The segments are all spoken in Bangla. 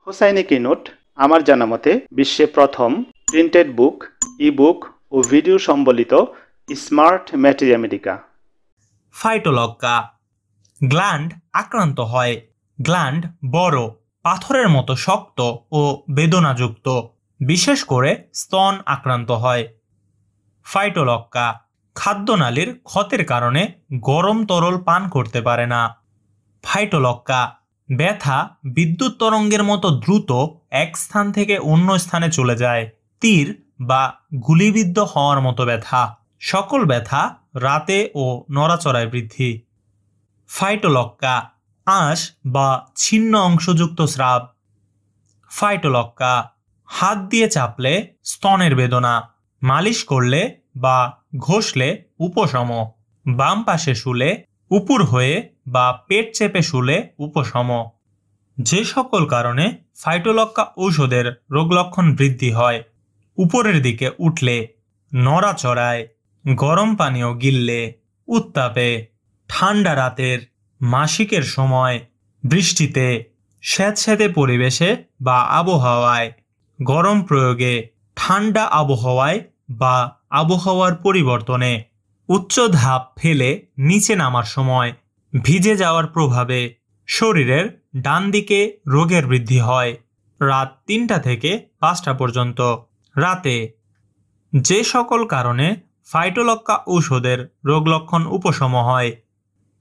হোসাইনিকি নোট আমার জানা মতে বিশ্বে প্রথম প্রিন্টেড বুক, ই-বুক ও ভিডিও সম্বলিত smart materia medica. Phytolacca. Gland আক্রান্ত হয়। গ্ল্যান্ড বড়, পাথরের মতো শক্ত ও বেদনাযুক্ত, বিশেষ করে স্তন আক্রান্ত হয়। ফাইটোলক্কা খাদ্যনালীর ক্ষতের কারণে গরম তরল পান করতে পারে না। ফাইটোলক্কা ব্যথা বিদ্যুৎ তরঙ্গের মতো দ্রুত এক স্থান থেকে অন্য স্থানে চলে যায়। তীর বা গুলিবিদ্ধ হওয়ার মতো ব্যথা। সকল ব্যথা রাতে ও নড়াচড়ায় বৃদ্ধি। ফাইটোলক্কা আঁশ বা ছিন্ন অংশযুক্ত স্রাব। ফাইটোলক্কা হাত দিয়ে চাপলে স্তনের বেদনা, মালিশ করলে বা ঘষলে উপশম, বাম পাশে শুলে, উপুর হয়ে বা পেট চেপে শুলে উপশম। যে সকল কারণে ফাইটোলক্কা ঔষধের রোগলক্ষণ বৃদ্ধি হয়: উপরের দিকে উঠলে, নড়াচড়ায়, গরম পানীয় গিললে, উত্তাপে, ঠান্ডা রাতের, মাসিকের সময়, বৃষ্টিতে, স্যাঁতসেঁতে পরিবেশে বা আবহাওয়ায়, গরম প্রয়োগে, ঠান্ডা আবহাওয়ায় বা আবহাওয়ার পরিবর্তনে, উচ্চ ধাপ ফেলে নিচে নামার সময়, ভিজে যাওয়ার প্রভাবে, শরীরের ডান দিকে রোগের বৃদ্ধি হয়। রাত ৩টা থেকে ৫টা পর্যন্ত। রাতে যে সকল কারণে ফাইটোলক্কা ঔষধের রোগলক্ষণ উপশম হয়: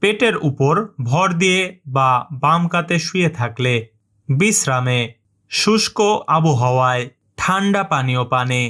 পেটের উপর ভর দিয়ে বা বাম কাতে শুয়ে থাকলে, বিশ্রামে, শুষ্ক আবহাওয়ায়, ঠান্ডা পানীয় পানে,